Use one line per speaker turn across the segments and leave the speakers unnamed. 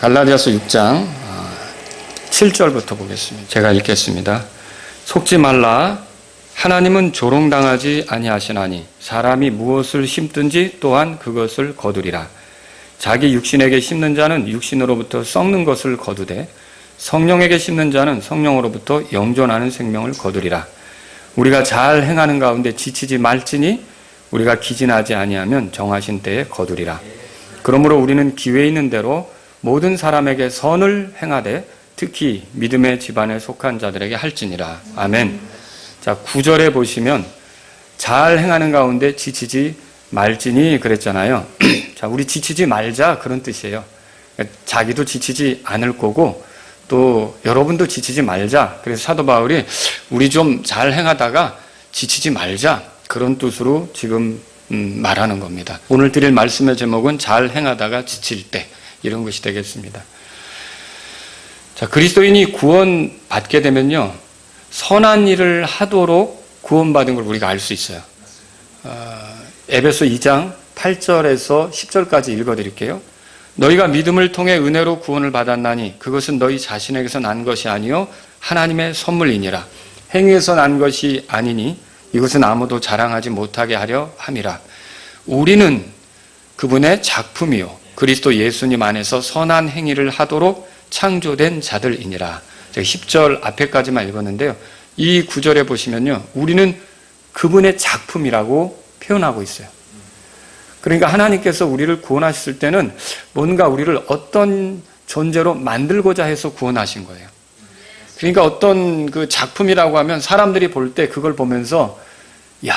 갈라디아서 6장 7절부터 보겠습니다. 제가 읽겠습니다. 속지 말라. 하나님은 조롱당하지 아니하시나니 사람이 무엇을 심든지 또한 그것을 거두리라. 자기 육신에게 심는 자는 육신으로부터 썩는 것을 거두되 성령에게 심는 자는 성령으로부터 영존하는 생명을 거두리라. 우리가 잘 행하는 가운데 지치지 말지니 우리가 기진하지 아니하면 정하신 때에 거두리라. 그러므로 우리는 기회 있는 대로 모든 사람에게 선을 행하되 특히 믿음의 집안에 속한 자들에게 할지니라. 아멘. 자, 9절에 보시면 잘 행하는 가운데 지치지 말지니 그랬잖아요. 자, 우리 지치지 말자 그런 뜻이에요. 자기도 지치지 않을 거고 또 여러분도 지치지 말자. 그래서 사도 바울이 우리 좀 잘 행하다가 지치지 말자 그런 뜻으로 지금 말하는 겁니다. 오늘 드릴 말씀의 제목은 잘 행하다가 지칠 때 이런 것이 되겠습니다. 자, 그리스도인이 구원받게 되면요 선한 일을 하도록 구원받은 걸 우리가 알 수 있어요. 에베소 2장 8절에서 10절까지 읽어드릴게요. 너희가 믿음을 통해 은혜로 구원을 받았나니 그것은 너희 자신에게서 난 것이 아니요 하나님의 선물이니라. 행위에서 난 것이 아니니 이것은 아무도 자랑하지 못하게 하려 함이라. 우리는 그분의 작품이요 그리스도 예수님 안에서 선한 행위를 하도록 창조된 자들이니라. 제가 10절 앞에까지만 읽었는데요. 이 구절에 보시면요. 우리는 그분의 작품이라고 표현하고 있어요. 그러니까 하나님께서 우리를 구원하셨을 때는 뭔가 우리를 어떤 존재로 만들고자 해서 구원하신 거예요. 그러니까 어떤 그 작품이라고 하면 사람들이 볼 때 그걸 보면서 야,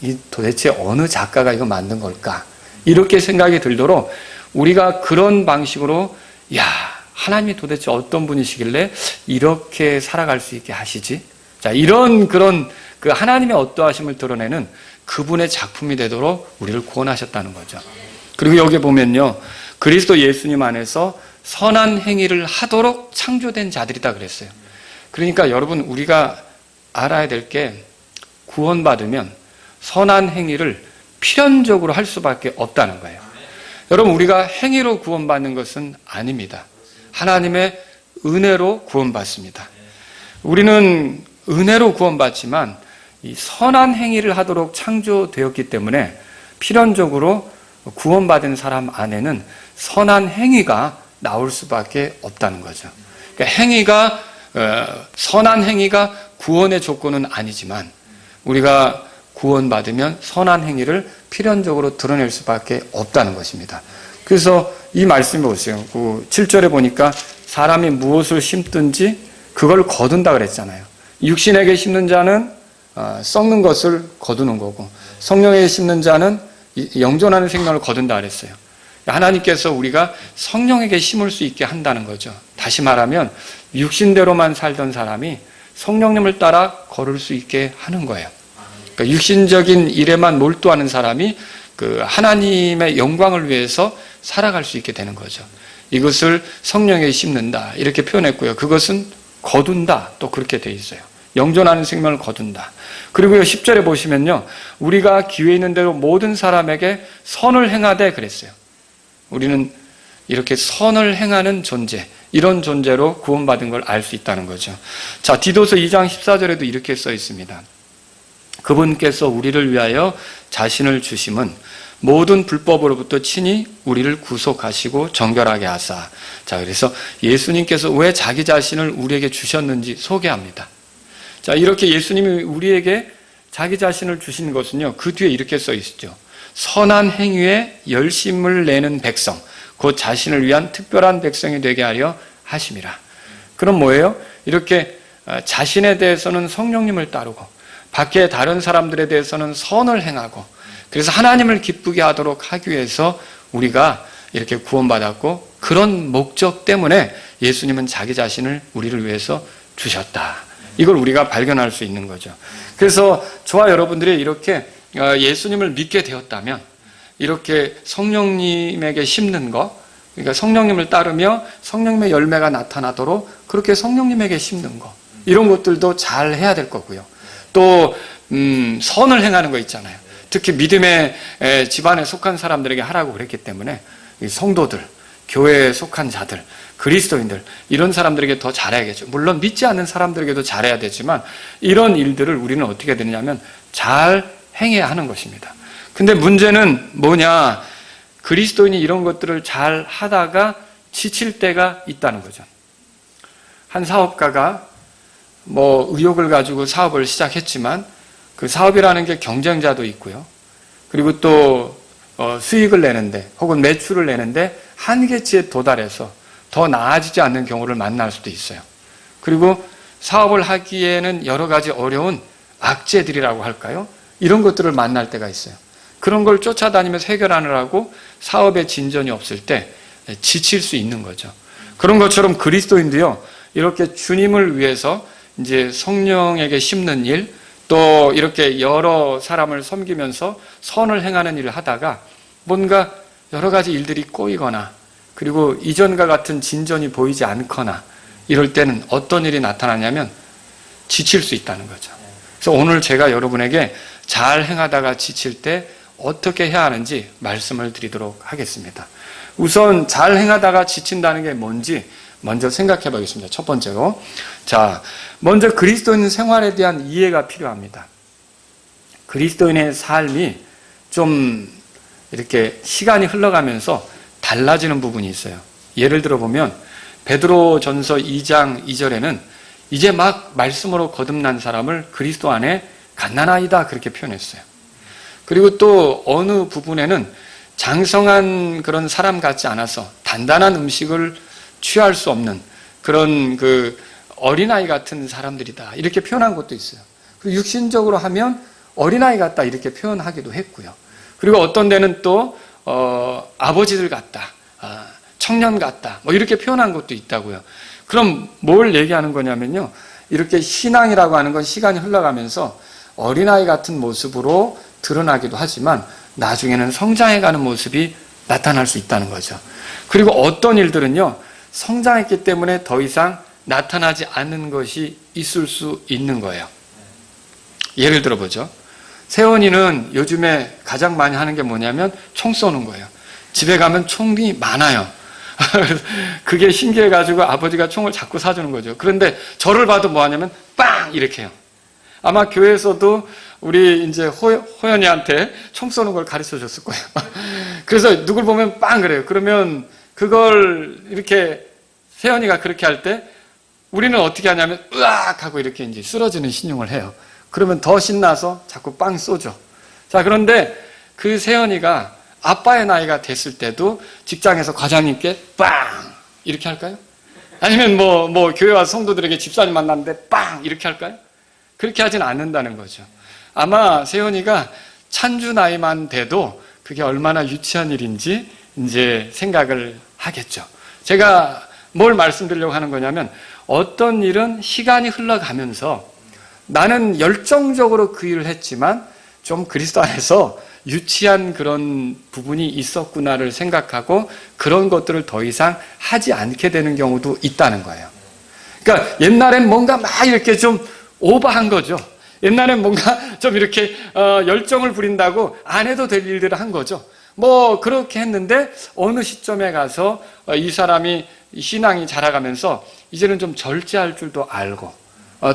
이 도대체 어느 작가가 이거 만든 걸까? 이렇게 생각이 들도록 우리가 그런 방식으로 야, 하나님이 도대체 어떤 분이시길래 이렇게 살아갈 수 있게 하시지? 자, 이런 그런 그 하나님의 어떠하심을 드러내는 그분의 작품이 되도록 우리를 구원하셨다는 거죠. 그리고 여기 보면요. 그리스도 예수님 안에서 선한 행위를 하도록 창조된 자들이다 그랬어요. 그러니까 여러분 우리가 알아야 될 게 구원받으면 선한 행위를 필연적으로 할 수밖에 없다는 거예요. 여러분 우리가 행위로 구원받는 것은 아닙니다. 하나님의 은혜로 구원받습니다. 우리는 은혜로 구원받지만 이 선한 행위를 하도록 창조되었기 때문에 필연적으로 구원받은 사람 안에는 선한 행위가 나올 수밖에 없다는 거죠. 그러니까 행위가 선한 행위가 구원의 조건은 아니지만 우리가 구원받으면 선한 행위를 필연적으로 드러낼 수밖에 없다는 것입니다. 그래서 이 말씀 보세요. 7절에 보니까 사람이 무엇을 심든지 그걸 거둔다 그랬잖아요. 육신에게 심는 자는 썩는 것을 거두는 거고 성령에게 심는 자는 영존하는 생명을 거둔다 그랬어요. 하나님께서 우리가 성령에게 심을 수 있게 한다는 거죠. 다시 말하면 육신대로만 살던 사람이 성령님을 따라 걸을 수 있게 하는 거예요. 그러니까 육신적인 일에만 몰두하는 사람이 그 하나님의 영광을 위해서 살아갈 수 있게 되는 거죠. 이것을 성령에게 심는다 이렇게 표현했고요. 그것은 거둔다 또 그렇게 돼 있어요. 영존하는 생명을 거둔다. 그리고요 10절에 보시면요. 우리가 기회 있는 대로 모든 사람에게 선을 행하되 그랬어요. 우리는 이렇게 선을 행하는 존재, 이런 존재로 구원받은 걸 알 수 있다는 거죠. 자, 디도서 2장 14절에도 이렇게 써 있습니다. 그분께서 우리를 위하여 자신을 주심은 모든 불법으로부터 친히 우리를 구속하시고 정결하게 하사. 자, 그래서 예수님께서 왜 자기 자신을 우리에게 주셨는지 소개합니다. 자, 이렇게 예수님이 우리에게 자기 자신을 주신 것은요, 그 뒤에 이렇게 써 있죠. 선한 행위에 열심을 내는 백성, 곧 자신을 위한 특별한 백성이 되게 하려 하심이라. 그럼 뭐예요? 이렇게 자신에 대해서는 성령님을 따르고, 밖에 다른 사람들에 대해서는 선을 행하고, 그래서 하나님을 기쁘게 하도록 하기 위해서 우리가 이렇게 구원받았고, 그런 목적 때문에 예수님은 자기 자신을 우리를 위해서 주셨다. 이걸 우리가 발견할 수 있는 거죠. 그래서 저와 여러분들이 이렇게 예수님을 믿게 되었다면 이렇게 성령님에게 심는 거, 그러니까 성령님을 따르며 성령님의 열매가 나타나도록 그렇게 성령님에게 심는 거, 이런 것들도 잘 해야 될 거고요. 또 선을 행하는 거 있잖아요. 특히 믿음의 집안에 속한 사람들에게 하라고 그랬기 때문에 이 성도들, 교회에 속한 자들, 그리스도인들, 이런 사람들에게 더 잘해야겠죠. 물론 믿지 않는 사람들에게도 잘해야 되지만 이런 일들을 우리는 어떻게 되느냐면 잘 행해야 하는 것입니다. 근데 문제는 뭐냐? 그리스도인이 이런 것들을 잘 하다가 지칠 때가 있다는 거죠. 한 사업가가 의욕을 가지고 사업을 시작했지만 그 사업이라는 게 경쟁자도 있고요. 그리고 또 수익을 내는데 혹은 매출을 내는데 한계치에 도달해서 더 나아지지 않는 경우를 만날 수도 있어요. 그리고 사업을 하기에는 여러 가지 어려운 악재들이라고 할까요? 이런 것들을 만날 때가 있어요. 그런 걸 쫓아다니면서 해결하느라고 사업에 진전이 없을 때 지칠 수 있는 거죠. 그런 것처럼 그리스도인도요, 이렇게 주님을 위해서 이제 성령에게 심는 일, 또 이렇게 여러 사람을 섬기면서 선을 행하는 일을 하다가 뭔가 여러 가지 일들이 꼬이거나 그리고 이전과 같은 진전이 보이지 않거나 이럴 때는 어떤 일이 나타나냐면 지칠 수 있다는 거죠. 그래서 오늘 제가 여러분에게 잘 행하다가 지칠 때 어떻게 해야 하는지 말씀을 드리도록 하겠습니다. 우선 잘 행하다가 지친다는 게 뭔지 먼저 생각해 보겠습니다. 첫 번째로. 자, 먼저 그리스도인 생활에 대한 이해가 필요합니다. 그리스도인의 삶이 좀 이렇게 시간이 흘러가면서 달라지는 부분이 있어요. 예를 들어 보면 베드로전서 2장 2절에는 이제 막 말씀으로 거듭난 사람을 그리스도 안에 갓난아이다 그렇게 표현했어요. 그리고 또 어느 부분에는 장성한 그런 사람 같지 않아서 단단한 음식을 취할 수 없는 그런 그 어린아이 같은 사람들이다 이렇게 표현한 것도 있어요. 그리고 육신적으로 하면 어린아이 같다 이렇게 표현하기도 했고요. 그리고 어떤 데는 또 아버지들 같다, 청년 같다 이렇게 표현한 것도 있다고요. 그럼 뭘 얘기하는 거냐면요, 이렇게 신앙이라고 하는 건 시간이 흘러가면서 어린아이 같은 모습으로 드러나기도 하지만 나중에는 성장해가는 모습이 나타날 수 있다는 거죠. 그리고 어떤 일들은요, 성장했기 때문에 더 이상 나타나지 않는 것이 있을 수 있는 거예요. 예를 들어보죠. 세원이는 요즘에 가장 많이 하는 게 뭐냐면 총 쏘는 거예요. 집에 가면 총이 많아요. 그게 신기해가지고 아버지가 총을 자꾸 사주는 거죠. 그런데 저를 봐도 뭐 하냐면 빵! 이렇게 해요. 아마 교회에서도 우리 이제 호연이한테 총 쏘는 걸 가르쳐 줬을 거예요. 그래서 누굴 보면 빵! 그래요. 그러면 그걸 이렇게 세연이가 그렇게 할 때 우리는 어떻게 하냐면 으악! 하고 이렇게 이제 쓰러지는 신용을 해요. 그러면 더 신나서 자꾸 빵 쏘죠. 자, 그런데 그 세연이가 아빠의 나이가 됐을 때도 직장에서 과장님께 빵! 이렇게 할까요? 아니면 교회 와서 성도들에게 집사님 만났는데 빵! 이렇게 할까요? 그렇게 하진 않는다는 거죠. 아마 세연이가 찬주 나이만 돼도 그게 얼마나 유치한 일인지 이제 생각을 하겠죠. 제가 뭘 말씀드리려고 하는 거냐면 어떤 일은 시간이 흘러가면서 나는 열정적으로 그 일을 했지만 좀 그리스도 안에서 유치한 그런 부분이 있었구나를 생각하고 그런 것들을 더 이상 하지 않게 되는 경우도 있다는 거예요. 그러니까 옛날엔 뭔가 막 이렇게 좀 오버한 거죠. 옛날엔 뭔가 좀 이렇게 열정을 부린다고 안 해도 될 일들을 한 거죠. 그렇게 했는데 어느 시점에 가서 이 사람이 신앙이 자라가면서 이제는 좀 절제할 줄도 알고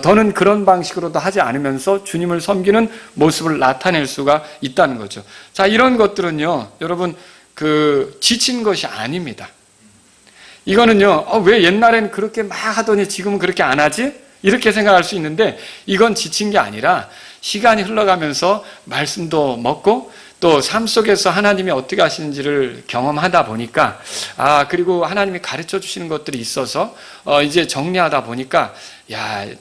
더는 그런 방식으로도 하지 않으면서 주님을 섬기는 모습을 나타낼 수가 있다는 거죠. 자, 이런 것들은요, 여러분, 지친 것이 아닙니다. 이거는요, 왜 옛날엔 그렇게 막 하더니 지금은 그렇게 안 하지? 이렇게 생각할 수 있는데 이건 지친 게 아니라 시간이 흘러가면서 말씀도 먹고 또 삶 속에서 하나님이 어떻게 하시는지를 경험하다 보니까 그리고 하나님이 가르쳐 주시는 것들이 있어서 이제 정리하다 보니까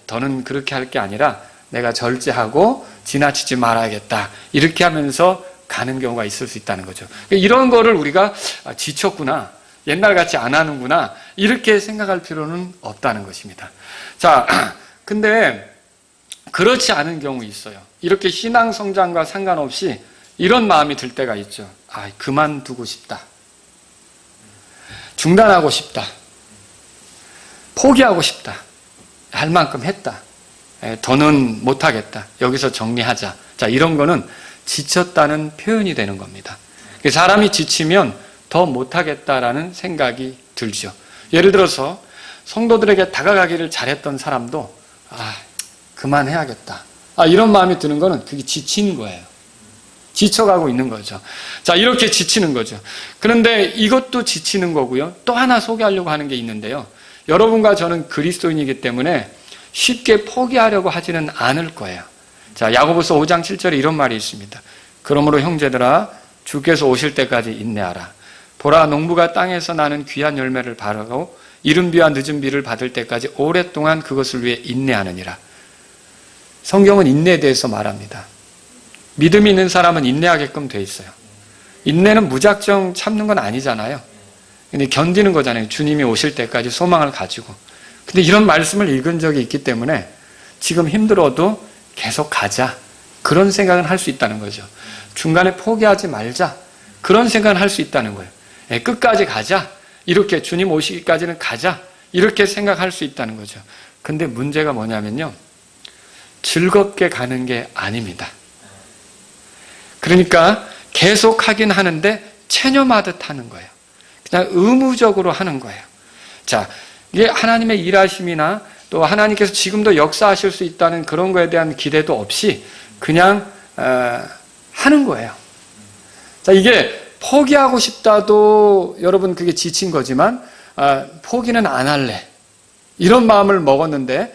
더는 그렇게 할 게 아니라 내가 절제하고 지나치지 말아야겠다 이렇게 하면서 가는 경우가 있을 수 있다는 거죠. 이런 거를 우리가 지쳤구나, 옛날같이 안 하는구나 이렇게 생각할 필요는 없다는 것입니다. 자, 근데 그렇지 않은 경우 있어요. 이렇게 신앙 성장과 상관없이 이런 마음이 들 때가 있죠. 그만두고 싶다. 중단하고 싶다. 포기하고 싶다. 할 만큼 했다. 더는 못하겠다. 여기서 정리하자. 자, 이런 거는 지쳤다는 표현이 되는 겁니다. 사람이 지치면 더 못하겠다라는 생각이 들죠. 예를 들어서 성도들에게 다가가기를 잘했던 사람도 그만해야겠다. 이런 마음이 드는 거는 그게 지친 거예요. 지쳐가고 있는 거죠. 자, 이렇게 지치는 거죠. 그런데 이것도 지치는 거고요. 또 하나 소개하려고 하는 게 있는데요. 여러분과 저는 그리스도인이기 때문에 쉽게 포기하려고 하지는 않을 거예요. 자, 야고보서 5장 7절에 이런 말이 있습니다. 그러므로 형제들아 주께서 오실 때까지 인내하라. 보라, 농부가 땅에서 나는 귀한 열매를 바라고 이른 비와 늦은 비를 받을 때까지 오랫동안 그것을 위해 인내하느니라. 성경은 인내에 대해서 말합니다. 믿음이 있는 사람은 인내하게끔 돼 있어요. 인내는 무작정 참는 건 아니잖아요. 근데 견디는 거잖아요. 주님이 오실 때까지 소망을 가지고. 근데 이런 말씀을 읽은 적이 있기 때문에 지금 힘들어도 계속 가자. 그런 생각은 할 수 있다는 거죠. 중간에 포기하지 말자. 그런 생각은 할 수 있다는 거예요. 끝까지 가자. 이렇게 주님 오시기까지는 가자. 이렇게 생각할 수 있다는 거죠. 근데 문제가 뭐냐면요. 즐겁게 가는 게 아닙니다. 그러니까 계속 하긴 하는데 체념하듯 하는 거예요. 그냥 의무적으로 하는 거예요. 자, 이게 하나님의 일하심이나 또 하나님께서 지금도 역사하실 수 있다는 그런 거에 대한 기대도 없이 그냥 하는 거예요. 자, 이게 포기하고 싶다도 여러분 그게 지친 거지만 포기는 안 할래. 이런 마음을 먹었는데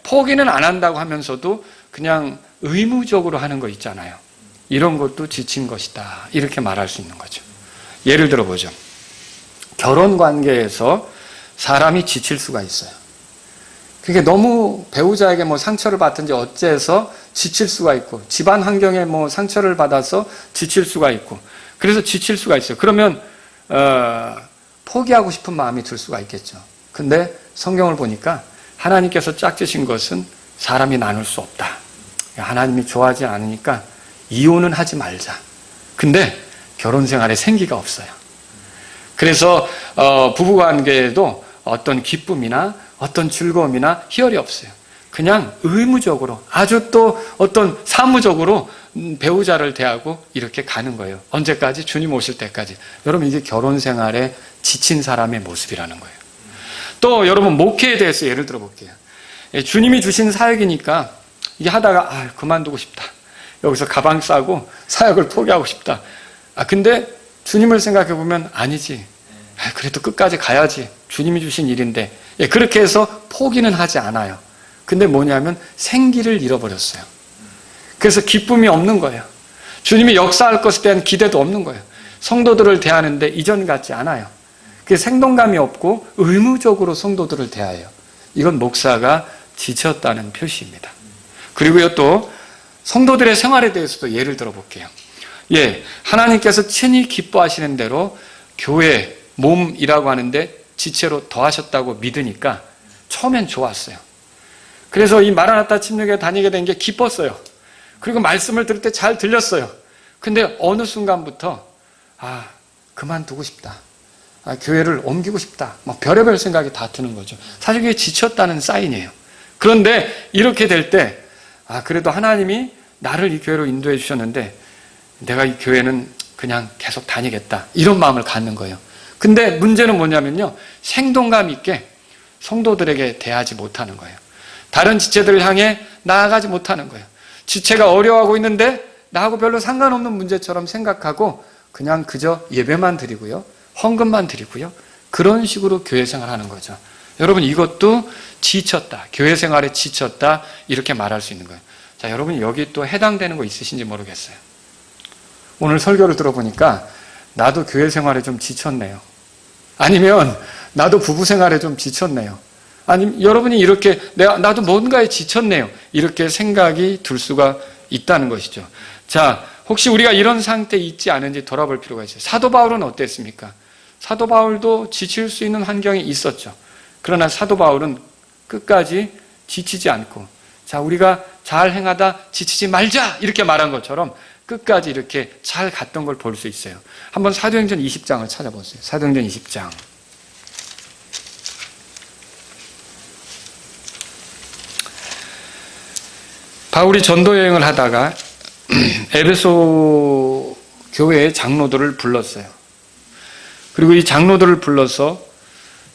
포기는 안 한다고 하면서도 그냥 의무적으로 하는 거 있잖아요. 이런 것도 지친 것이다. 이렇게 말할 수 있는 거죠. 예를 들어보죠. 결혼 관계에서 사람이 지칠 수가 있어요. 그게 너무 배우자에게 상처를 받든지 어째서 지칠 수가 있고, 집안 환경에 상처를 받아서 지칠 수가 있고, 그래서 지칠 수가 있어요. 그러면 포기하고 싶은 마음이 들 수가 있겠죠. 근데 성경을 보니까 하나님께서 짝지신 것은 사람이 나눌 수 없다. 하나님이 좋아하지 않으니까 이혼은 하지 말자. 근데 결혼 생활에 생기가 없어요. 그래서 부부관계에도 어떤 기쁨이나 어떤 즐거움이나 희열이 없어요. 그냥 의무적으로, 아주 또 어떤 사무적으로 배우자를 대하고 이렇게 가는 거예요. 언제까지? 주님 오실 때까지. 여러분, 이게 결혼 생활에 지친 사람의 모습이라는 거예요. 또 여러분, 목회에 대해서 예를 들어 볼게요. 주님이 주신 사역이니까 이게 하다가 그만두고 싶다. 여기서 가방 싸고 사역을 포기하고 싶다. 근데 주님을 생각해 보면 아니지. 그래도 끝까지 가야지. 주님이 주신 일인데. 그렇게 해서 포기는 하지 않아요. 근데 뭐냐면 생기를 잃어버렸어요. 그래서 기쁨이 없는 거예요. 주님이 역사할 것에 대한 기대도 없는 거예요. 성도들을 대하는데 이전 같지 않아요. 그래서 생동감이 없고 의무적으로 성도들을 대해요. 이건 목사가 지쳤다는 표시입니다. 그리고요, 또 성도들의 생활에 대해서도 예를 들어볼게요. 하나님께서 친히 기뻐하시는 대로 교회, 몸이라고 하는데 지체로 더하셨다고 믿으니까 처음엔 좋았어요. 그래서 이 마라나타 침례교회 다니게 된 게 기뻤어요. 그리고 말씀을 들을 때 잘 들렸어요. 근데 어느 순간부터 그만두고 싶다. 교회를 옮기고 싶다. 별의별 생각이 다 드는 거죠. 사실 그게 지쳤다는 사인이에요. 그런데 이렇게 될 때 그래도 하나님이 나를 이 교회로 인도해 주셨는데 내가 이 교회는 그냥 계속 다니겠다. 이런 마음을 갖는 거예요. 근데 문제는 뭐냐면요. 생동감 있게 성도들에게 대하지 못하는 거예요. 다른 지체들을 향해 나아가지 못하는 거예요. 지체가 어려워하고 있는데 나하고 별로 상관없는 문제처럼 생각하고 그냥 그저 예배만 드리고요. 헌금만 드리고요. 그런 식으로 교회 생활하는 거죠. 여러분, 이것도 지쳤다. 교회 생활에 지쳤다. 이렇게 말할 수 있는 거예요. 자, 여러분 여기 또 해당되는 거 있으신지 모르겠어요. 오늘 설교를 들어보니까 나도 교회 생활에 좀 지쳤네요. 아니면 나도 부부 생활에 좀 지쳤네요. 아니면 여러분이 이렇게 나도 뭔가에 지쳤네요. 이렇게 생각이 들 수가 있다는 것이죠. 자, 혹시 우리가 이런 상태에 있지 않은지 돌아볼 필요가 있어요. 사도 바울은 어땠습니까? 사도 바울도 지칠 수 있는 환경이 있었죠. 그러나 사도 바울은 끝까지 지치지 않고, 자, 우리가 잘 행하다 지치지 말자 이렇게 말한 것처럼 끝까지 이렇게 잘 갔던 걸 볼 수 있어요. 한번 사도행전 20장을 찾아보세요. 사도행전 20장. 바울이 전도 여행을 하다가 에베소 교회의 장로들을 불렀어요. 그리고 이 장로들을 불러서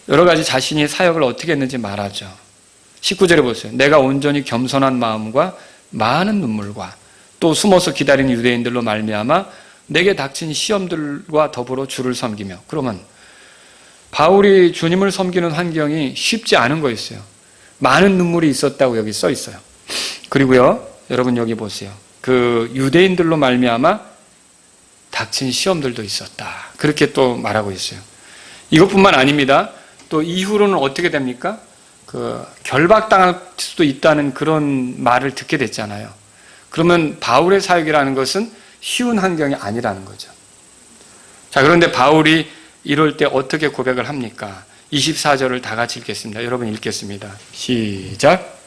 여러 가지 자신이 사역을 어떻게 했는지 말하죠. 19절에 보세요. 내가 온전히 겸손한 마음과 많은 눈물과 또 숨어서 기다리는 유대인들로 말미암아 내게 닥친 시험들과 더불어 주를 섬기며. 그러면 바울이 주님을 섬기는 환경이 쉽지 않은 거였어요. 많은 눈물이 있었다고 여기 써 있어요. 그리고요, 여러분 여기 보세요. 그 유대인들로 말미암아 닥친 시험들도 있었다. 그렇게 또 말하고 있어요. 이것뿐만 아닙니다. 또 이후로는 어떻게 됩니까? 결박당할 수도 있다는 그런 말을 듣게 됐잖아요. 그러면 바울의 사역이라는 것은 쉬운 환경이 아니라는 거죠. 자, 그런데 바울이 이럴 때 어떻게 고백을 합니까? 24절을 다 같이 읽겠습니다. 여러분 읽겠습니다. 시작.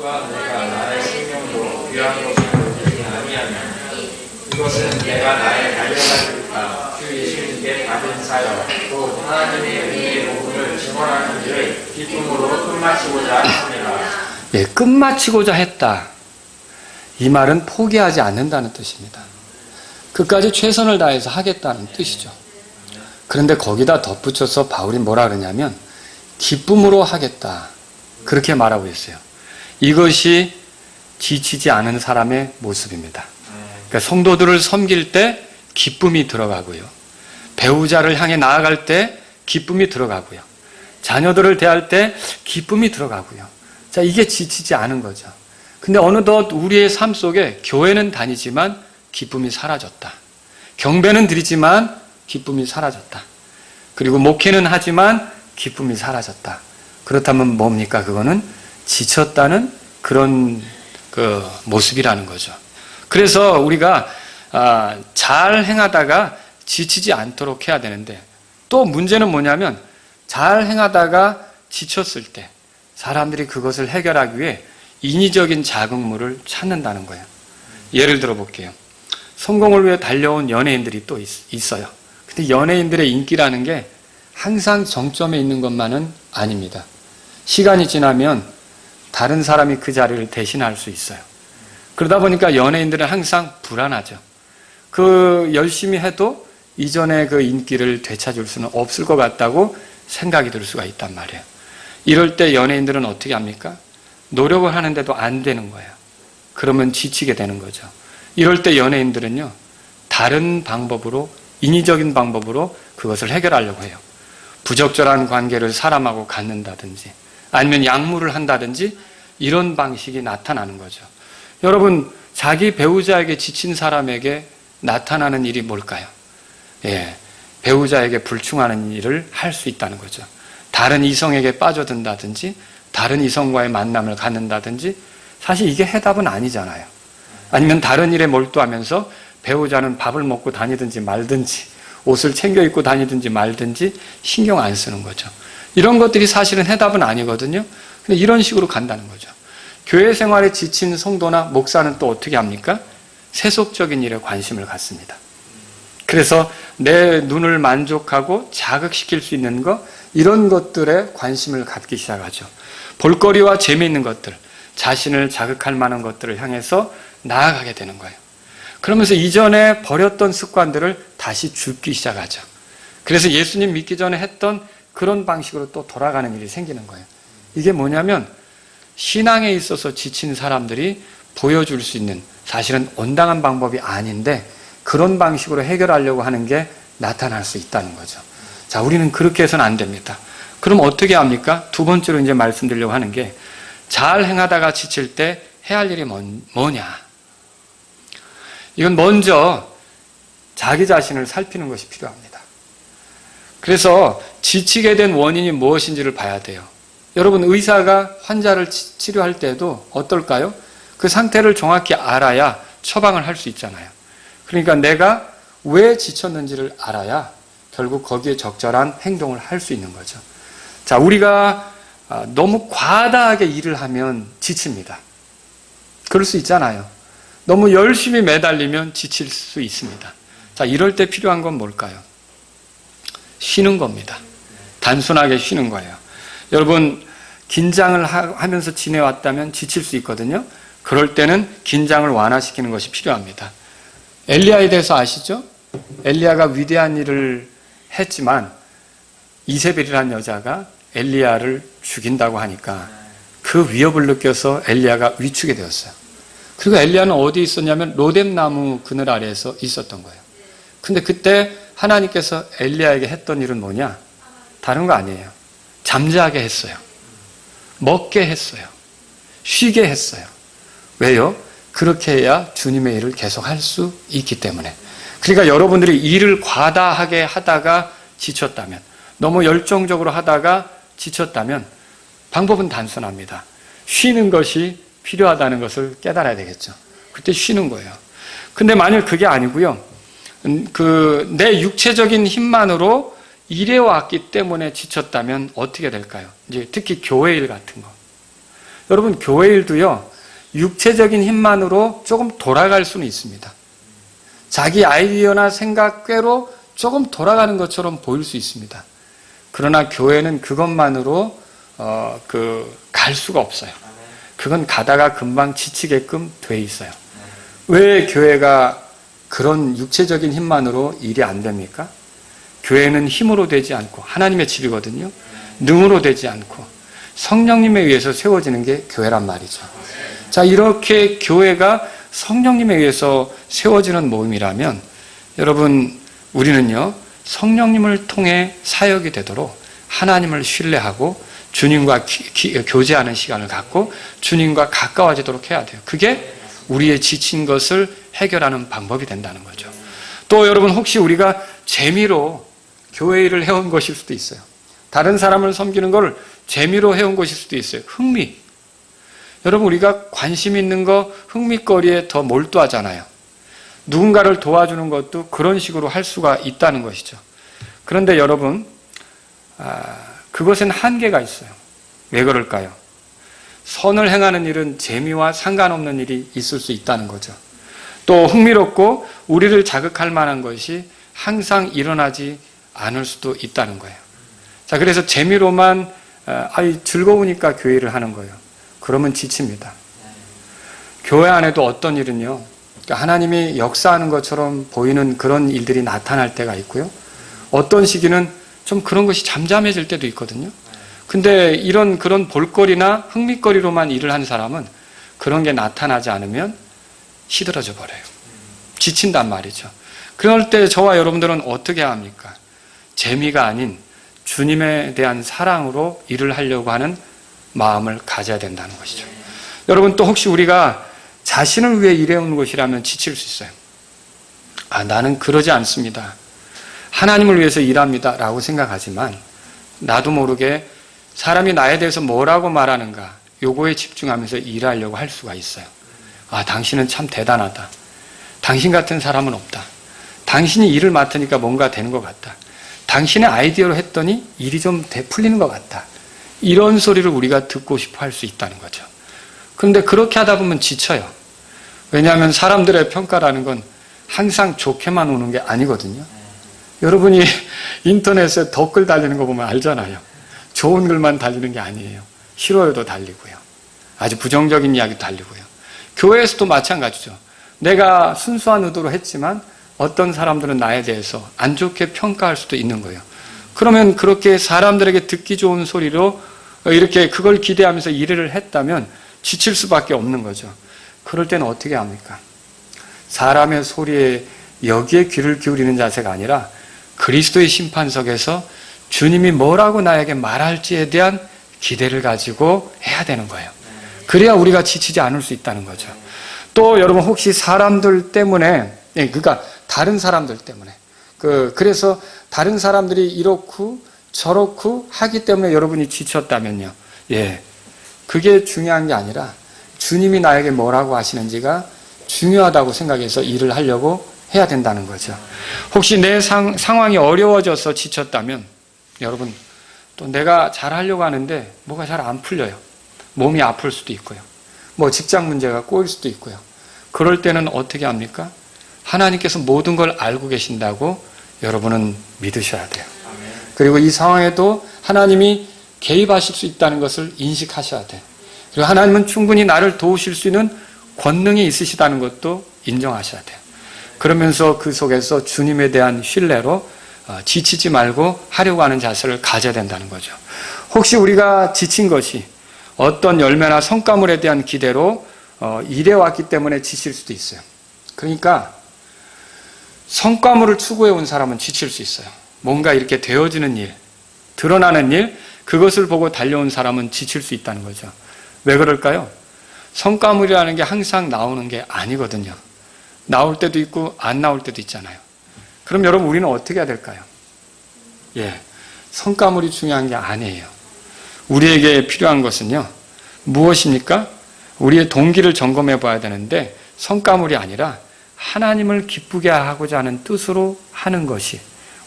내가 나의 생명도 귀한 것을 여기지 아니하면 이것은 내가 나의 달려갈 주 예수님께 받은 사역 또 하나님의 은혜의 복음을 증언하는 일을 기쁨으로 끝마치고자 했습니다. 예, 끝마치고자 했다. 이 말은 포기하지 않는다는 뜻입니다. 끝까지 최선을 다해서 하겠다는 뜻이죠. 그런데 거기다 덧붙여서 바울이 뭐라 그러냐면 기쁨으로 하겠다. 그렇게 말하고 있어요. 이것이 지치지 않은 사람의 모습입니다. 그러니까 성도들을 섬길 때 기쁨이 들어가고요. 배우자를 향해 나아갈 때 기쁨이 들어가고요. 자녀들을 대할 때 기쁨이 들어가고요. 자, 이게 지치지 않은 거죠. 근데 어느덧 우리의 삶 속에 교회는 다니지만 기쁨이 사라졌다. 경배는 드리지만 기쁨이 사라졌다. 그리고 목회는 하지만 기쁨이 사라졌다. 그렇다면 뭡니까? 그거는 지쳤다는 그런 모습이라는 거죠. 그래서 우리가 잘 행하다가 지치지 않도록 해야 되는데, 또 문제는 뭐냐면 잘 행하다가 지쳤을 때 사람들이 그것을 해결하기 위해 인위적인 자극물을 찾는다는 거예요. 예를 들어 볼게요. 성공을 위해 달려온 연예인들이 또 있어요. 근데 연예인들의 인기라는 게 항상 정점에 있는 것만은 아닙니다. 시간이 지나면 다른 사람이 그 자리를 대신할 수 있어요. 그러다 보니까 연예인들은 항상 불안하죠. 열심히 해도 이전의 그 인기를 되찾을 수는 없을 것 같다고 생각이 들 수가 있단 말이에요. 이럴 때 연예인들은 어떻게 합니까? 노력을 하는데도 안 되는 거예요. 그러면 지치게 되는 거죠. 이럴 때 연예인들은요, 다른 방법으로, 인위적인 방법으로 그것을 해결하려고 해요. 부적절한 관계를 사람하고 갖는다든지, 아니면 약물을 한다든지, 이런 방식이 나타나는 거죠. 여러분, 자기 배우자에게 지친 사람에게 나타나는 일이 뭘까요? 예, 배우자에게 불충하는 일을 할 수 있다는 거죠. 다른 이성에게 빠져든다든지, 다른 이성과의 만남을 갖는다든지, 사실 이게 해답은 아니잖아요. 아니면 다른 일에 몰두하면서 배우자는 밥을 먹고 다니든지 말든지, 옷을 챙겨 입고 다니든지 말든지 신경 안 쓰는 거죠. 이런 것들이 사실은 해답은 아니거든요. 근데 이런 식으로 간다는 거죠. 교회 생활에 지친 성도나 목사는 또 어떻게 합니까? 세속적인 일에 관심을 갖습니다. 그래서 내 눈을 만족하고 자극시킬 수 있는 것, 이런 것들에 관심을 갖기 시작하죠. 볼거리와 재미있는 것들, 자신을 자극할 만한 것들을 향해서 나아가게 되는 거예요. 그러면서 이전에 버렸던 습관들을 다시 줍기 시작하죠. 그래서 예수님 믿기 전에 했던 그런 방식으로 또 돌아가는 일이 생기는 거예요. 이게 뭐냐면 신앙에 있어서 지친 사람들이 보여줄 수 있는, 사실은 온당한 방법이 아닌데 그런 방식으로 해결하려고 하는 게 나타날 수 있다는 거죠. 자, 우리는 그렇게 해서는 안 됩니다. 그럼 어떻게 합니까? 두 번째로 이제 말씀드리려고 하는 게, 잘 행하다가 지칠 때 해야 할 일이 뭐냐? 이건 먼저 자기 자신을 살피는 것이 필요합니다. 그래서 지치게 된 원인이 무엇인지를 봐야 돼요. 여러분, 의사가 환자를 치료할 때도 어떨까요? 그 상태를 정확히 알아야 처방을 할 수 있잖아요. 그러니까 내가 왜 지쳤는지를 알아야 결국 거기에 적절한 행동을 할 수 있는 거죠. 자, 우리가 너무 과다하게 일을 하면 지칩니다. 그럴 수 있잖아요. 너무 열심히 매달리면 지칠 수 있습니다. 자, 이럴 때 필요한 건 뭘까요? 쉬는 겁니다. 단순하게 쉬는 거예요. 여러분, 긴장을 하면서 지내왔다면 지칠 수 있거든요. 그럴 때는 긴장을 완화시키는 것이 필요합니다. 엘리야에 대해서 아시죠? 엘리야가 위대한 일을 했지만 이세벨이라는 여자가 엘리야를 죽인다고 하니까 그 위협을 느껴서 엘리야가 위축이 되었어요. 그리고 엘리야는 어디 있었냐면 로뎀나무 그늘 아래에서 있었던 거예요. 근데 그때 하나님께서 엘리야에게 했던 일은 뭐냐? 다른 거 아니에요. 잠자게 했어요. 먹게 했어요. 쉬게 했어요. 왜요? 그렇게 해야 주님의 일을 계속 할 수 있기 때문에. 그러니까 여러분들이 일을 과다하게 하다가 지쳤다면, 너무 열정적으로 하다가 지쳤다면 방법은 단순합니다. 쉬는 것이 필요하다는 것을 깨달아야 되겠죠. 그때 쉬는 거예요. 근데 만일 그게 아니고요. 내 육체적인 힘만으로 일해왔기 때문에 지쳤다면 어떻게 될까요? 이제 특히 교회 일 같은 거. 여러분, 교회 일도요, 육체적인 힘만으로 조금 돌아갈 수는 있습니다. 자기 아이디어나 생각대로 조금 돌아가는 것처럼 보일 수 있습니다. 그러나 교회는 그것만으로 갈 수가 없어요. 그건 가다가 금방 지치게끔 돼 있어요. 왜 교회가 그런 육체적인 힘만으로 일이 안 됩니까? 교회는 힘으로 되지 않고 하나님의 집이거든요. 능으로 되지 않고 성령님에 의해서 세워지는 게 교회란 말이죠. 자, 이렇게 교회가 성령님에 의해서 세워지는 모임이라면 여러분, 우리는요, 성령님을 통해 사역이 되도록 하나님을 신뢰하고 주님과 교제하는 시간을 갖고 주님과 가까워지도록 해야 돼요. 그게 우리의 지친 것을 해결하는 방법이 된다는 거죠. 또 여러분, 혹시 우리가 재미로 교회 일을 해온 것일 수도 있어요. 다른 사람을 섬기는 걸 재미로 해온 것일 수도 있어요. 흥미. 여러분, 우리가 관심 있는 거 흥미거리에 더 몰두하잖아요. 누군가를 도와주는 것도 그런 식으로 할 수가 있다는 것이죠. 그런데 여러분, 그것엔 한계가 있어요. 왜 그럴까요? 선을 행하는 일은 재미와 상관없는 일이 있을 수 있다는 거죠. 또 흥미롭고 우리를 자극할 만한 것이 항상 일어나지 않을 수도 있다는 거예요. 자, 그래서 재미로만 즐거우니까 교회를 하는 거예요. 그러면 지칩니다. 교회 안에도 어떤 일은요, 하나님이 역사하는 것처럼 보이는 그런 일들이 나타날 때가 있고요. 어떤 시기는 좀 그런 것이 잠잠해질 때도 있거든요. 근데 그런 볼거리나 흥미거리로만 일을 하는 사람은 그런 게 나타나지 않으면 시들어져 버려요. 지친단 말이죠. 그럴 때 저와 여러분들은 어떻게 합니까? 재미가 아닌 주님에 대한 사랑으로 일을 하려고 하는 마음을 가져야 된다는 것이죠. 여러분, 또 혹시 우리가 자신을 위해 일해온 것이라면 지칠 수 있어요. 나는 그러지 않습니다. 하나님을 위해서 일합니다 라고 생각하지만 나도 모르게 사람이 나에 대해서 뭐라고 말하는가 요거에 집중하면서 일하려고 할 수가 있어요. 당신은 참 대단하다. 당신 같은 사람은 없다. 당신이 일을 맡으니까 뭔가 되는 것 같다. 당신의 아이디어로 했더니 일이 좀 풀리는 것 같다. 이런 소리를 우리가 듣고 싶어 할 수 있다는 거죠. 그런데 그렇게 하다 보면 지쳐요. 왜냐하면 사람들의 평가라는 건 항상 좋게만 오는 게 아니거든요. 여러분이 인터넷에 댓글 달리는 거 보면 알잖아요. 좋은 글만 달리는 게 아니에요. 싫어요도 달리고요. 아주 부정적인 이야기도 달리고요. 교회에서도 마찬가지죠. 내가 순수한 의도로 했지만 어떤 사람들은 나에 대해서 안 좋게 평가할 수도 있는 거예요. 그러면 그렇게 사람들에게 듣기 좋은 소리로 이렇게 그걸 기대하면서 일을 했다면 지칠 수밖에 없는 거죠. 그럴 때는 어떻게 합니까? 사람의 소리에 여기에 귀를 기울이는 자세가 아니라 그리스도의 심판석에서 주님이 뭐라고 나에게 말할지에 대한 기대를 가지고 해야 되는 거예요. 그래야 우리가 지치지 않을 수 있다는 거죠. 또 여러분, 혹시 사람들 때문에, 그러니까 다른 사람들 때문에, 그래서 다른 사람들이 이렇고 저렇고 하기 때문에 여러분이 지쳤다면요. 그게 중요한 게 아니라 주님이 나에게 뭐라고 하시는지가 중요하다고 생각해서 일을 하려고 해야 된다는 거죠. 혹시 내 상황이 어려워져서 지쳤다면 여러분, 또 내가 잘하려고 하는데 뭐가 잘 안 풀려요. 몸이 아플 수도 있고요. 직장 문제가 꼬일 수도 있고요. 그럴 때는 어떻게 합니까? 하나님께서 모든 걸 알고 계신다고 여러분은 믿으셔야 돼요. 그리고 이 상황에도 하나님이 개입하실 수 있다는 것을 인식하셔야 돼요. 그리고 하나님은 충분히 나를 도우실 수 있는 권능이 있으시다는 것도 인정하셔야 돼요. 그러면서 그 속에서 주님에 대한 신뢰로 지치지 말고 하려고 하는 자세를 가져야 된다는 거죠. 혹시 우리가 지친 것이 어떤 열매나 성과물에 대한 기대로 일해왔기 때문에 지칠 수도 있어요. 그러니까 성과물을 추구해 온 사람은 지칠 수 있어요. 뭔가 이렇게 되어지는 일, 드러나는 일, 그것을 보고 달려온 사람은 지칠 수 있다는 거죠. 왜 그럴까요? 성과물이라는 게 항상 나오는 게 아니거든요. 나올 때도 있고 안 나올 때도 있잖아요. 그럼 여러분 우리는 어떻게 해야 될까요? 성과물이 중요한 게 아니에요. 우리에게 필요한 것은요. 무엇입니까? 우리의 동기를 점검해 봐야 되는데 성과물이 아니라 하나님을 기쁘게 하고자 하는 뜻으로 하는 것이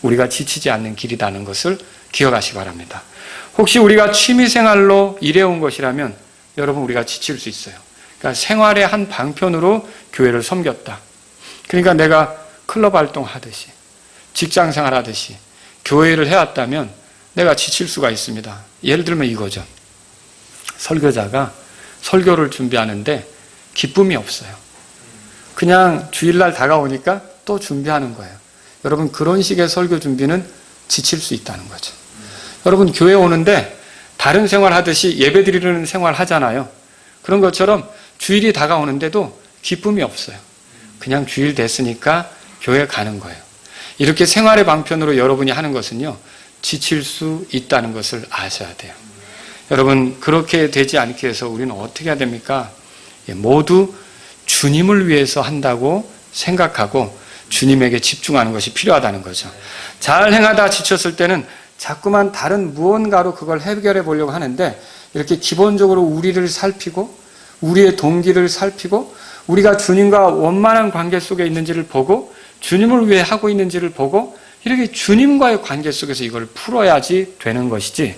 우리가 지치지 않는 길이라는 것을 기억하시기 바랍니다. 혹시 우리가 취미생활로 일해온 것이라면 여러분 우리가 지칠 수 있어요. 그러니까 생활의 한 방편으로 교회를 섬겼다. 그러니까 내가 클럽 활동하듯이 직장생활 하듯이 교회를 해왔다면 내가 지칠 수가 있습니다. 예를 들면 이거죠. 설교자가 설교를 준비하는데 기쁨이 없어요. 그냥 주일날 다가오니까 또 준비하는 거예요. 여러분 그런 식의 설교 준비는 지칠 수 있다는 거죠. 여러분 교회 오는데 다른 생활 하듯이 예배 드리는 생활 하잖아요. 그런 것처럼 주일이 다가오는데도 기쁨이 없어요. 그냥 주일 됐으니까 교회 가는 거예요. 이렇게 생활의 방편으로 여러분이 하는 것은요. 지칠 수 있다는 것을 아셔야 돼요. 여러분 그렇게 되지 않기 위해서 우리는 어떻게 해야 됩니까? 모두 주님을 위해서 한다고 생각하고 주님에게 집중하는 것이 필요하다는 거죠. 잘 행하다 지쳤을 때는 자꾸만 다른 무언가로 그걸 해결해 보려고 하는데 이렇게 기본적으로 우리를 살피고 우리의 동기를 살피고 우리가 주님과 원만한 관계 속에 있는지를 보고 주님을 위해 하고 있는지를 보고 이렇게 주님과의 관계 속에서 이걸 풀어야지 되는 것이지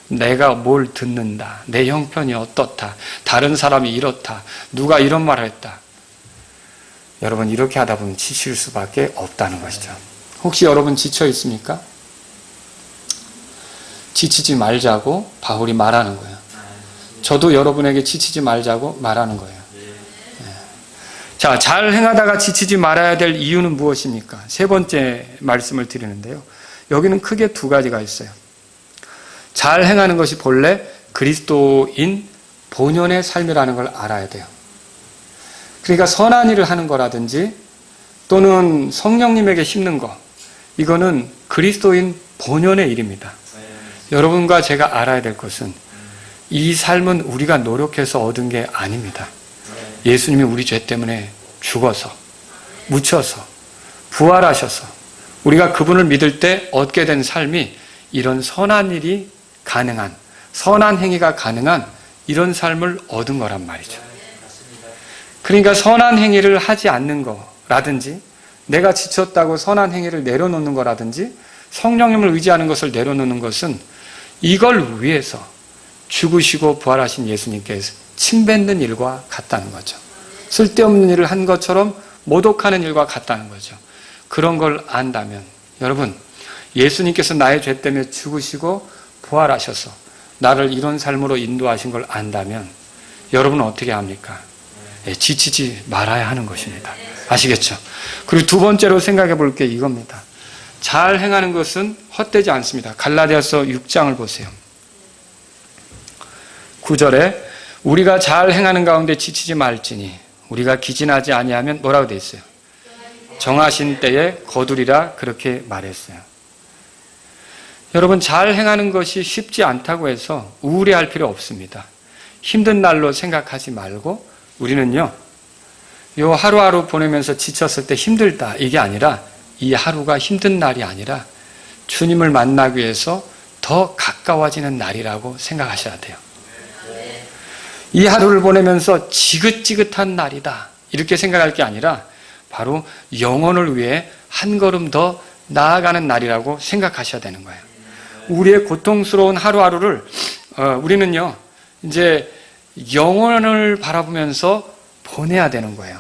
내가 뭘 듣는다, 내 형편이 어떻다, 다른 사람이 이렇다, 누가 이런 말을 했다. 여러분 이렇게 하다 보면 지칠 수밖에 없다는 것이죠. 혹시 여러분 지쳐 있습니까? 지치지 말자고 바울이 말하는 거예요. 저도 여러분에게 지치지 말자고 말하는 거예요. 자, 잘 행하다가 지치지 말아야 될 이유는 무엇입니까? 세 번째 말씀을 드리는데요. 여기는 크게 두 가지가 있어요. 잘 행하는 것이 본래 그리스도인 본연의 삶이라는 걸 알아야 돼요. 그러니까 선한 일을 하는 거라든지 또는 성령님에게 심는 거, 이거는 그리스도인 본연의 일입니다. 여러분과 제가 알아야 될 것은 이 삶은 우리가 노력해서 얻은 게 아닙니다. 예수님이 우리 죄 때문에 죽어서 묻혀서 부활하셔서 우리가 그분을 믿을 때 얻게 된 삶이 이런 선한 일이 가능한, 선한 행위가 가능한 이런 삶을 얻은 거란 말이죠. 그러니까 선한 행위를 하지 않는 거라든지 내가 지쳤다고 선한 행위를 내려놓는 거라든지 성령님을 의지하는 것을 내려놓는 것은 이걸 위해서 죽으시고 부활하신 예수님께서 침 뱉는 일과 같다는 거죠. 쓸데없는 일을 한 것처럼 모독하는 일과 같다는 거죠. 그런 걸 안다면 여러분 예수님께서 나의 죄 때문에 죽으시고 부활하셔서 나를 이런 삶으로 인도하신 걸 안다면 여러분은 어떻게 합니까? 지치지 말아야 하는 것입니다. 아시겠죠? 그리고 두 번째로 생각해 볼 게 이겁니다. 잘 행하는 것은 헛되지 않습니다. 갈라디아서 6장을 보세요. 9절에 우리가 잘 행하는 가운데 지치지 말지니 우리가 기진하지 아니하면 뭐라고 돼 있어요? 정하신 때에 거두리라 그렇게 말했어요. 여러분 잘 행하는 것이 쉽지 않다고 해서 우울해할 필요 없습니다. 힘든 날로 생각하지 말고 우리는요 요 하루하루 보내면서 지쳤을 때 힘들다 이게 아니라 이 하루가 힘든 날이 아니라 주님을 만나기 위해서 더 가까워지는 날이라고 생각하셔야 돼요. 이 하루를 보내면서 지긋지긋한 날이다 이렇게 생각할 게 아니라 바로 영혼을 위해 한 걸음 더 나아가는 날이라고 생각하셔야 되는 거예요. 우리의 고통스러운 하루하루를 우리는요 이제 영혼을 바라보면서 보내야 되는 거예요.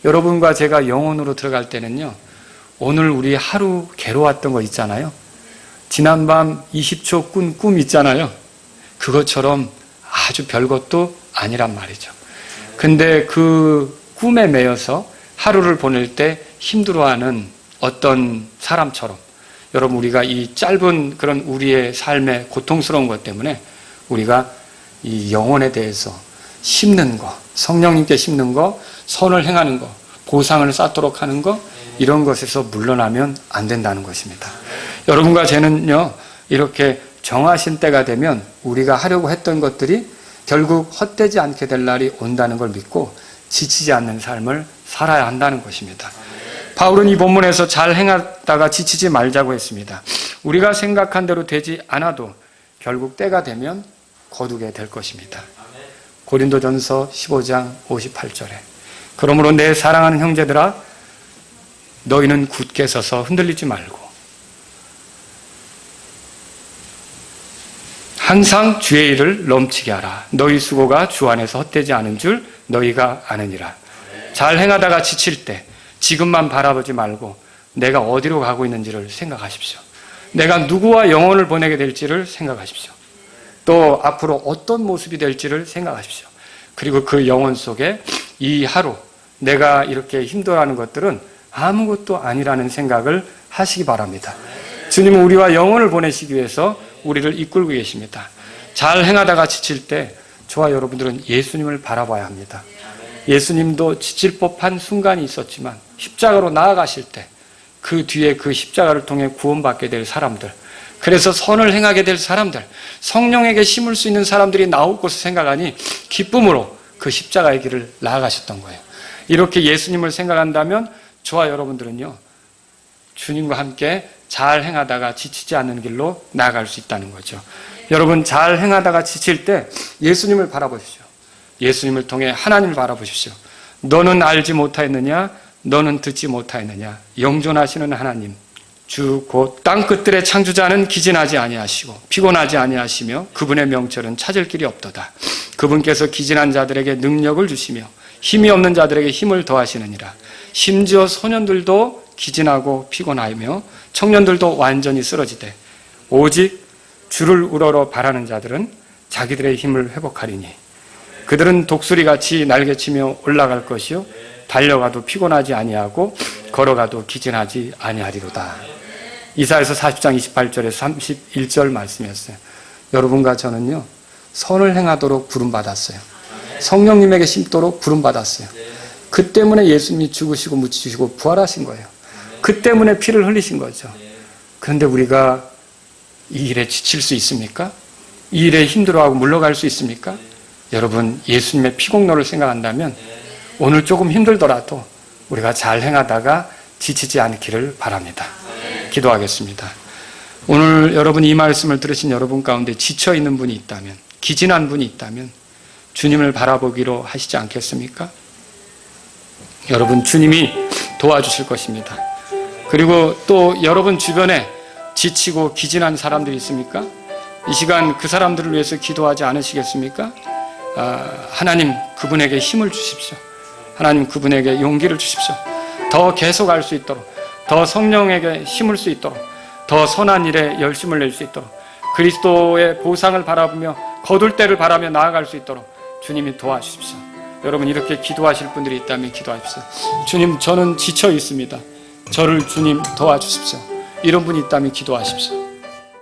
여러분과 제가 영혼으로 들어갈 때는요 오늘 우리 하루 괴로웠던 거 있잖아요. 지난밤 20초 꾼 꿈 있잖아요. 그것처럼 아주 별것도 아니란 말이죠. 근데 그 꿈에 매여서 하루를 보낼 때 힘들어하는 어떤 사람처럼 여러분 우리가 이 짧은 그런 우리의 삶의 고통스러운 것 때문에 우리가 이 영혼에 대해서 심는 거, 성령님께 심는 거, 선을 행하는 거, 보상을 쌓도록 하는 거 이런 것에서 물러나면 안 된다는 것입니다. 여러분과 저는요 이렇게 정하신 때가 되면 우리가 하려고 했던 것들이 결국 헛되지 않게 될 날이 온다는 걸 믿고 지치지 않는 삶을 살아야 한다는 것입니다. 바울은 이 본문에서 잘 행하다가 지치지 말자고 했습니다. 우리가 생각한 대로 되지 않아도 결국 때가 되면 거두게 될 것입니다. 고린도전서 15장 58절에 그러므로 내 사랑하는 형제들아 너희는 굳게 서서 흔들리지 말고 항상 주의 일을 넘치게 하라. 너희 수고가 주 안에서 헛되지 않은 줄 너희가 아느니라. 잘 행하다가 지칠 때 지금만 바라보지 말고 내가 어디로 가고 있는지를 생각하십시오. 내가 누구와 영혼을 보내게 될지를 생각하십시오. 또 앞으로 어떤 모습이 될지를 생각하십시오. 그리고 그 영혼 속에 이 하루 내가 이렇게 힘들어하는 것들은 아무것도 아니라는 생각을 하시기 바랍니다. 주님은 우리와 영혼을 보내시기 위해서 우리를 이끌고 계십니다. 잘 행하다가 지칠 때 저와 여러분들은 예수님을 바라봐야 합니다. 예수님도 지칠 법한 순간이 있었지만 십자가로 나아가실 때 그 뒤에 그 십자가를 통해 구원받게 될 사람들, 그래서 선을 행하게 될 사람들, 성령에게 심을 수 있는 사람들이 나올 것을 생각하니 기쁨으로 그 십자가의 길을 나아가셨던 거예요. 이렇게 예수님을 생각한다면 저와 여러분들은요 주님과 함께 잘 행하다가 지치지 않는 길로 나아갈 수 있다는 거죠. 여러분 잘 행하다가 지칠 때 예수님을 바라보십시오. 예수님을 통해 하나님을 바라보십시오. 너는 알지 못하였느냐? 너는 듣지 못하였느냐? 영존하시는 하나님, 주 곧 땅끝들의 창조자는 기진하지 아니하시고 피곤하지 아니하시며 그분의 명철은 찾을 길이 없도다. 그분께서 기진한 자들에게 능력을 주시며 힘이 없는 자들에게 힘을 더하시느니라. 심지어 소년들도 기진하고 피곤하며 청년들도 완전히 쓰러지되 오직 주를 우러러 바라는 자들은 자기들의 힘을 회복하리니 그들은 독수리같이 날개치며 올라갈 것이요 달려가도 피곤하지 아니하고 걸어가도 기진하지 아니하리로다. 이사야서 40장 28절에서 31절 말씀이었어요. 여러분과 저는요 선을 행하도록 부름받았어요. 성령님에게 심도록 부름받았어요. 그 때문에 예수님이 죽으시고 묻히시고 부활하신 거예요. 그 때문에 피를 흘리신 거죠. 그런데 우리가 이 일에 지칠 수 있습니까? 이 일에 힘들어하고 물러갈 수 있습니까? 여러분 예수님의 피공로를 생각한다면 오늘 조금 힘들더라도 우리가 잘 행하다가 지치지 않기를 바랍니다. 기도하겠습니다. 오늘 여러분 이 말씀을 들으신 여러분 가운데 지쳐있는 분이 있다면, 기진한 분이 있다면 주님을 바라보기로 하시지 않겠습니까? 여러분 주님이 도와주실 것입니다. 그리고 또 여러분 주변에 지치고 기진한 사람들이 있습니까? 이 시간 그 사람들을 위해서 기도하지 않으시겠습니까? 하나님 그분에게 힘을 주십시오. 하나님 그분에게 용기를 주십시오. 더 계속 할 수 있도록, 더 성령에게 힘을 수 있도록, 더 선한 일에 열심을 낼 수 있도록, 그리스도의 보상을 바라보며 거둘 때를 바라며 나아갈 수 있도록 주님이 도와주십시오. 여러분 이렇게 기도하실 분들이 있다면 기도하십시오. 주님 저는 지쳐 있습니다. 저를 주님 도와주십시오. 이런 분이 있다면 기도하십시오.